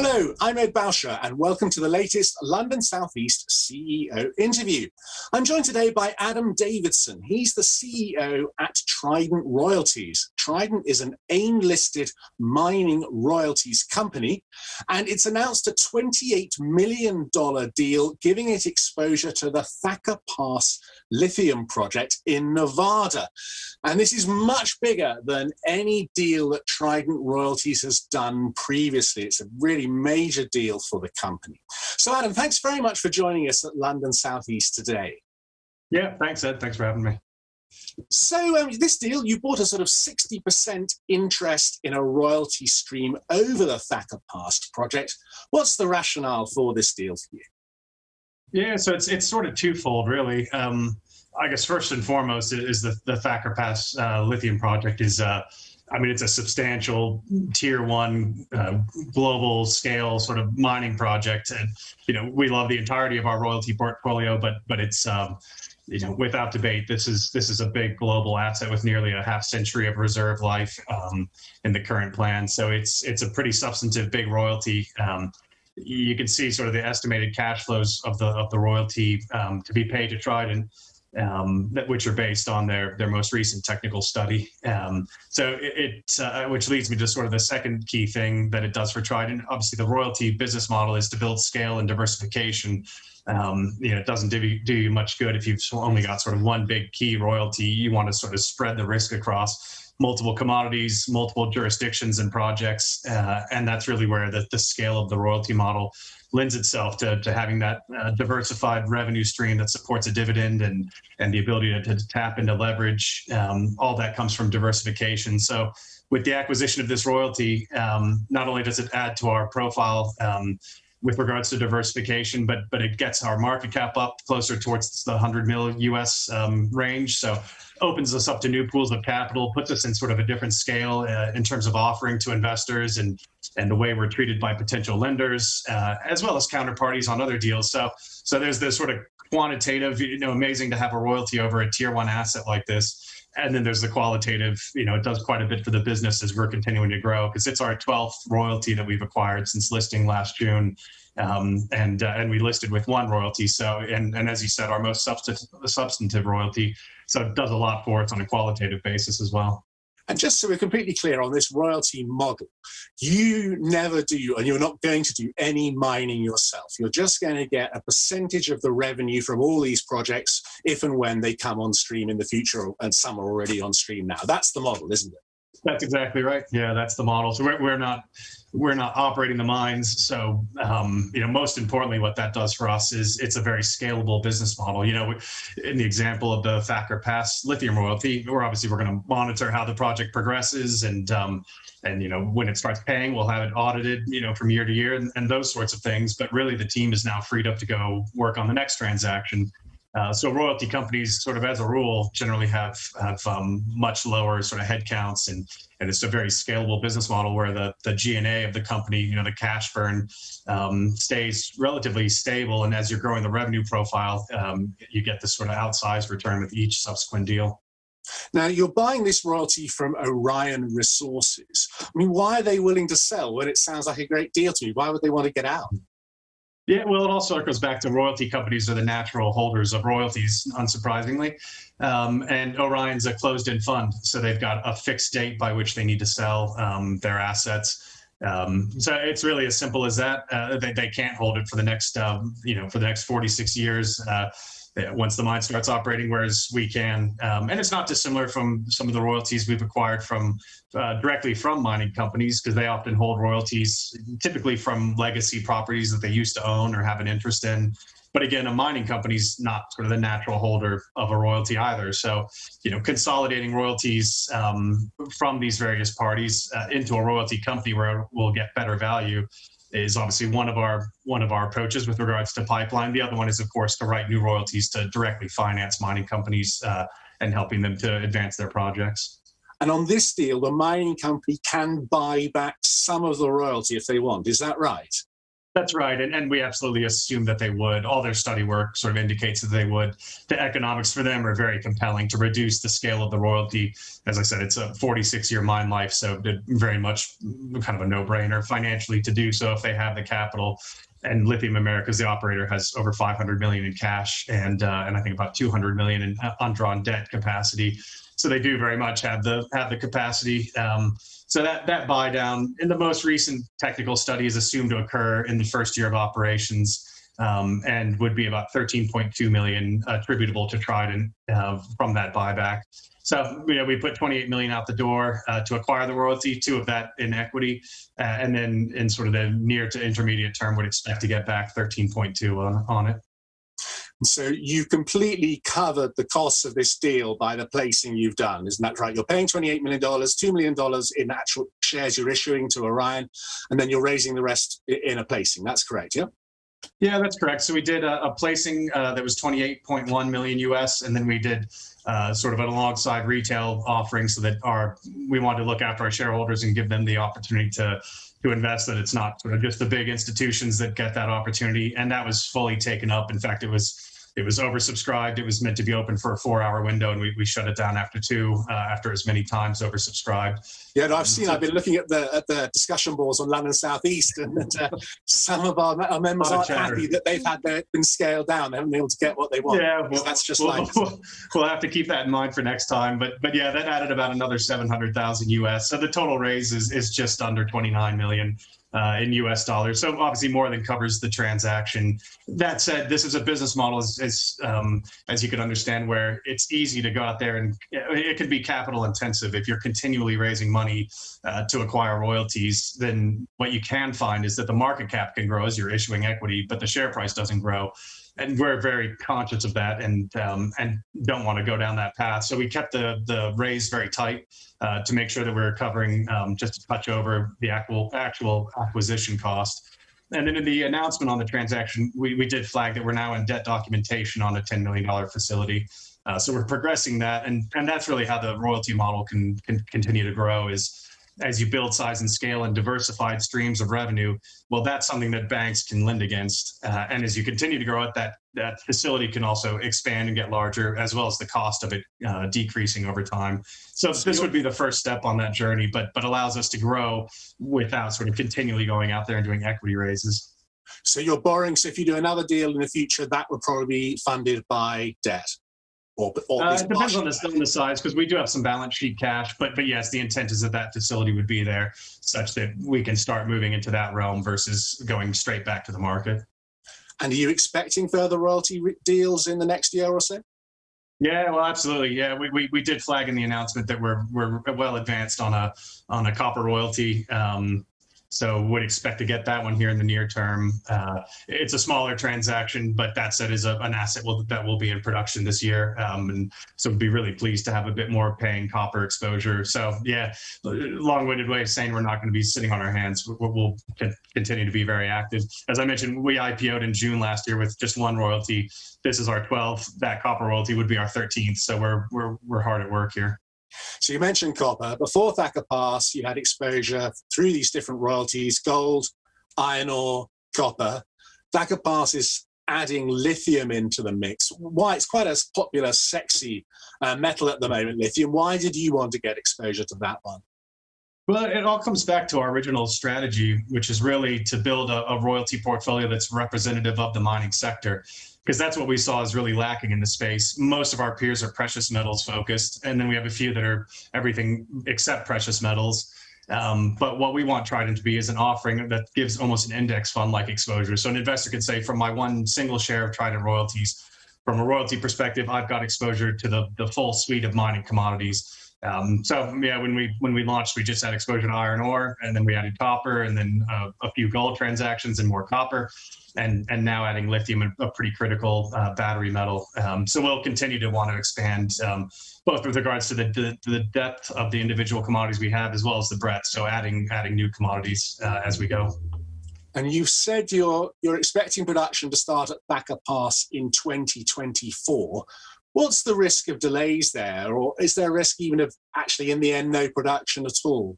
Hello, I'm Ed Bauscher, and welcome to the latest London Southeast CEO interview. I'm joined today by Adam Davidson. He's the CEO at Trident Royalties. Trident is an AIM-listed mining royalties company, and it's announced a $28 million deal giving it exposure to the Thacker Pass Lithium project in Nevada. And this is much bigger than any deal that Trident Royalties has done previously. It's a really major deal for the company. So Adam, thanks very much for joining us at London Southeast today. Yeah, thanks Ed, thanks for having me. So this deal, you bought a sort of 60% interest in a royalty stream over the Thacker Pass project. What's the rationale for this deal for you? Yeah, so it's sort of twofold, really. I guess first and foremost is the Thacker Pass lithium project is, it's a substantial tier one global scale sort of mining project. And, we love the entirety of our royalty portfolio, but it's, without debate, this is a big global asset with nearly a half century of reserve life in the current plan. So it's a pretty substantive big royalty. You can see sort of the estimated cash flows of the royalty to be paid to Trident, which are based on their most recent technical study. Which leads me to sort of the second key thing that it does for Trident. Obviously, the royalty business model is to build scale and diversification. It doesn't do you much good if you've only got sort of one big key royalty. You want to sort of spread the risk across multiple commodities, multiple jurisdictions and projects, and that's really where the scale of the royalty model lends itself to having that diversified revenue stream that supports a dividend and the ability to tap into leverage. All that comes from diversification. So with the acquisition of this royalty, not only does it add to our profile with regards to diversification, but it gets our market cap up closer towards the 100 million US range. So opens us up to new pools of capital, puts us in sort of a different scale in terms of offering to investors and the way we're treated by potential lenders, as well as counterparties on other deals. So there's this sort of quantitative, amazing to have a royalty over a tier one asset like this. And then there's the qualitative, it does quite a bit for the business as we're continuing to grow, because it's our 12th royalty that we've acquired since listing last June. And we listed with one royalty. So, and as you said, our most substantive royalty. So it does a lot for us on a qualitative basis as well. And just so we're completely clear on this royalty model, you never do, and you're not going to do any mining yourself. You're just going to get a percentage of the revenue from all these projects if and when they come on stream in the future, and some are already on stream now. That's the model, isn't it? That's exactly right. Yeah, that's the model. So we're not operating the mines. So most importantly, what that does for us is it's a very scalable business model. In the example of the Thacker Pass lithium royalty, we're going to monitor how the project progresses, and when it starts paying, we'll have it audited, from year to year, and those sorts of things. But really, the team is now freed up to go work on the next transaction. So royalty companies, sort of as a rule, generally have much lower sort of headcounts, and it's a very scalable business model where the G&A of the company, the cash burn, stays relatively stable, and as you're growing the revenue profile, you get this sort of outsized return with each subsequent deal. Now, you're buying this royalty from Orion Resources. Why are they willing to sell when it sounds like a great deal to you? Why would they want to get out? Yeah, well, it all circles back to royalty companies are the natural holders of royalties, unsurprisingly. And Orion's a closed-end fund, so they've got a fixed date by which they need to sell their assets. So it's really as simple as that. They can't hold it for the next, for the next 46 years. Once the mine starts operating, whereas we can. And it's not dissimilar from some of the royalties we've acquired from directly from mining companies, because they often hold royalties typically from legacy properties that they used to own or have an interest in. But again, a mining company's not sort of the natural holder of a royalty either. So, consolidating royalties from these various parties into a royalty company where we'll get better value is obviously one of our approaches with regards to pipeline. The other one is, of course, to write new royalties to directly finance mining companies and helping them to advance their projects. And on this deal, the mining company can buy back some of the royalty if they want. Is that right? That's right. And we absolutely assume that they would. All their study work sort of indicates that they would. The economics for them are very compelling to reduce the scale of the royalty. As I said, it's a 46-year mine life, so very much kind of a no-brainer financially to do so if they have the capital. And Lithium Americas, the operator, has over 500 million in cash and I think about 200 million in undrawn debt capacity. So they do very much have the capacity. So that buy down in the most recent technical study is assumed to occur in the first year of operations, and would be about 13.2 million attributable to Trident from that buyback. So we put 28 million out the door to acquire the royalty, 2 of that in equity, and then in sort of the near to intermediate term would expect to get back 13.2 on it. So you've completely covered the costs of this deal by the placing you've done, isn't that right? You're paying $28 million, $2 million in actual shares you're issuing to Orion, and then you're raising the rest in a placing. That's correct, yeah? Yeah, that's correct. So we did a placing that was 28.1 million US, and then we did sort of an alongside retail offering so that we wanted to look after our shareholders and give them the opportunity to invest, that it's not sort of just the big institutions that get that opportunity. And that was fully taken up. In fact, it was oversubscribed. It was meant to be open for a 4-hour window, and we shut it down after 2, after as many times oversubscribed. Yeah, I've been looking at the discussion boards on London Southeast, and some of our members aren't happy that they've been scaled down. They haven't been able to get what they want. Yeah, well, that's just we'll have to keep that in mind for next time. But yeah, that added about another 700,000 US. So the total raise is just under 29 million. In US dollars. So obviously more than covers the transaction. That said, this is a business model, as you can understand, where it's easy to go out there and it can be capital intensive. If you're continually raising money to acquire royalties, then what you can find is that the market cap can grow as you're issuing equity, but the share price doesn't grow. And we're very conscious of that and don't want to go down that path. So we kept the raise very tight to make sure that we're covering just a touch over the actual acquisition cost. And then in the announcement on the transaction, we did flag that we're now in debt documentation on a $10 million facility. So we're progressing that. And that's really how the royalty model can continue to grow, is as you build size and scale and diversified streams of revenue. Well, that's something that banks can lend against. And as you continue to grow it, that facility can also expand and get larger, as well as the cost of it decreasing over time. So this would be the first step on that journey, but allows us to grow without sort of continually going out there and doing equity raises. So you're borrowing. So if you do another deal in the future, that would probably be funded by debt. It depends on the size, because we do have some balance sheet cash, but yes, the intent is that facility would be there such that we can start moving into that realm versus going straight back to the market. And are you expecting further royalty deals in the next year or so? Yeah, well, absolutely. Yeah, we did flag in the announcement that we're well advanced on a copper royalty. So would expect to get that one here in the near term. It's a smaller transaction, but that said is an asset that will be in production this year. And so we'd be really pleased to have a bit more paying copper exposure. So yeah, long-winded way of saying we're not going to be sitting on our hands. We'll continue to be very active. As I mentioned, we IPO'd in June last year with just one royalty. This is our 12th. That copper royalty would be our 13th. So we're hard at work here. So you mentioned copper. Before Thacker Pass, you had exposure through these different royalties: gold, iron ore, copper. Thacker Pass is adding lithium into the mix. Why? It's quite a popular, sexy metal at the moment, lithium. Why did you want to get exposure to that one? Well, it all comes back to our original strategy, which is really to build a royalty portfolio that's representative of the mining sector, because that's what we saw is really lacking in the space. Most of our peers are precious metals focused, and then we have a few that are everything except precious metals. But what we want Trident to be is an offering that gives almost an index fund-like exposure. So an investor can say, from my one single share of Trident Royalties, from a royalty perspective, I've got exposure to the full suite of mining commodities. So yeah, when we launched, we just had exposure to iron ore, and then we added copper, and then a few gold transactions and more copper, and now adding lithium, a pretty critical battery metal. So we'll continue to want to expand both with regards to the depth of the individual commodities we have, as well as the breadth. So adding new commodities as we go. And you said you're expecting production to start at Thacker Pass in 2024. What's the risk of delays there, or is there a risk even of actually in the end no production at all?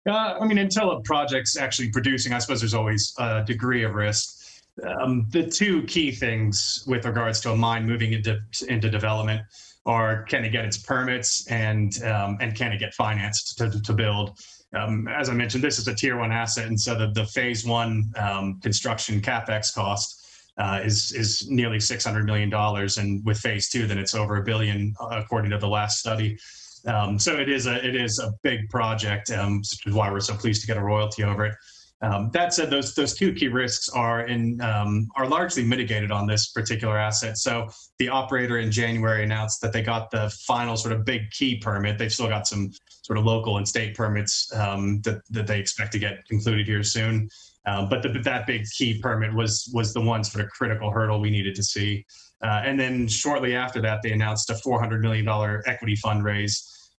I mean, until a project's actually producing, I suppose there's always a degree of risk. The two key things with regards to a mine moving into development are, can it get its permits, and can it get financed to build? As I mentioned, this is a tier 1 asset, and so the phase 1 construction capex cost is nearly $600 million, and with phase 2, then it's over $1 billion according to the last study. So it is a big project, which is why we're so pleased to get a royalty over it. That said, those two key risks are largely mitigated on this particular asset. So the operator in January announced that they got the final sort of big key permit. They've still got some sort of local and state permits that they expect to get concluded here soon. But that big key permit was the one sort of critical hurdle we needed to see. And then shortly after that, they announced a $400 million equity fundraise,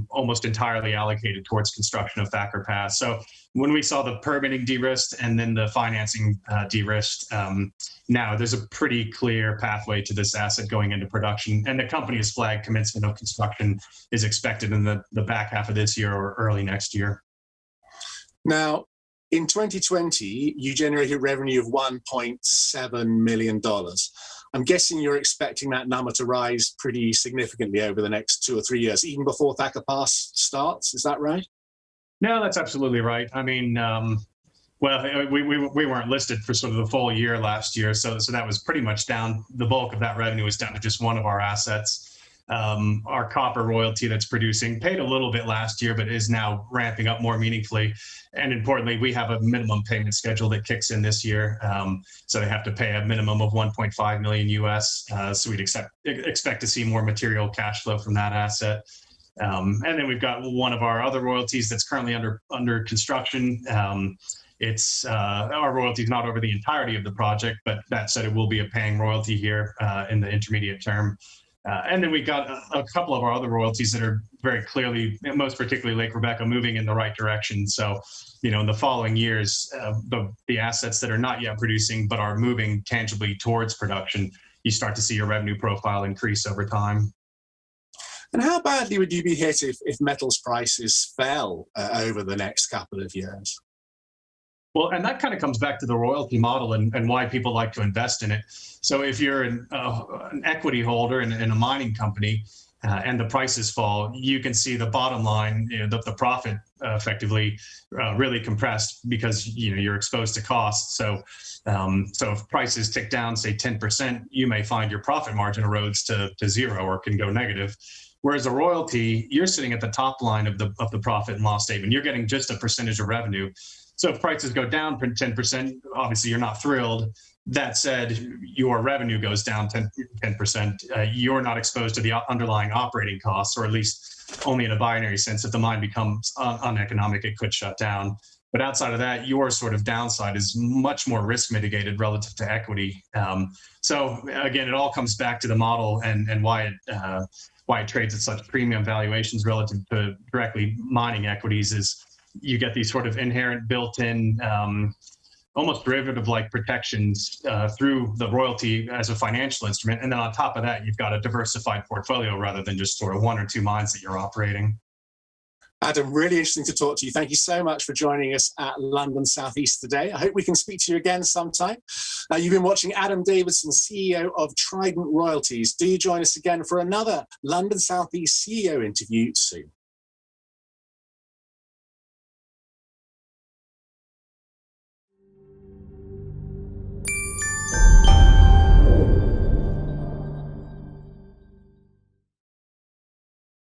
almost entirely allocated towards construction of Thacker Pass. So when we saw the permitting de-risked and then the financing de-risked, now there's a pretty clear pathway to this asset going into production. And the company has flagged commencement of construction is expected in the back half of this year or early next year. Now, in 2020, you generated revenue of $1.7 million. I'm guessing you're expecting that number to rise pretty significantly over the next 2 or 3 years, even before Thacker Pass starts. Is that right? No, that's absolutely right. I mean, well, we weren't listed for sort of the full year last year, so that was pretty much down. The bulk of that revenue was down to just one of our assets. Our copper royalty that's producing paid a little bit last year, but is now ramping up more meaningfully. And importantly, we have a minimum payment schedule that kicks in this year. So they have to pay a minimum of 1.5 million US. So we'd expect to see more material cash flow from that asset. And then we've got one of our other royalties that's currently under construction. It's our royalty is not over the entirety of the project, but that said, it will be a paying royalty here in the intermediate term. And then we got a couple of our other royalties that are very clearly, most particularly Lake Rebecca, moving in the right direction. So, in the following years, the assets that are not yet producing but are moving tangibly towards production, you start to see your revenue profile increase over time. And how badly would you be hit if metals prices fell over the next couple of years? Well, and that kind of comes back to the royalty model and why people like to invest in it. So if you're an equity holder in a mining company and the prices fall, you can see the bottom line, the profit effectively really compressed because you're exposed to costs. So if prices tick down, say 10%, you may find your profit margin erodes to zero or can go negative. Whereas a royalty, you're sitting at the top line of the profit and loss statement. You're getting just a percentage of revenue. So if prices go down 10%, obviously you're not thrilled. That said, your revenue goes down 10%. You're not exposed to the underlying operating costs, or at least only in a binary sense. If the mine becomes uneconomic, it could shut down. But outside of that, your sort of downside is much more risk mitigated relative to equity. So again, it all comes back to the model and why it trades at such premium valuations relative to directly mining equities is you get these sort of inherent built-in, almost derivative-like protections through the royalty as a financial instrument. And then on top of that, you've got a diversified portfolio rather than just sort of one or two mines that you're operating. Adam, really interesting to talk to you. Thank you so much for joining us at London Southeast today. I hope we can speak to you again sometime. You've been watching Adam Davidson, CEO of Trident Royalties. Do join us again for another London Southeast CEO interview soon.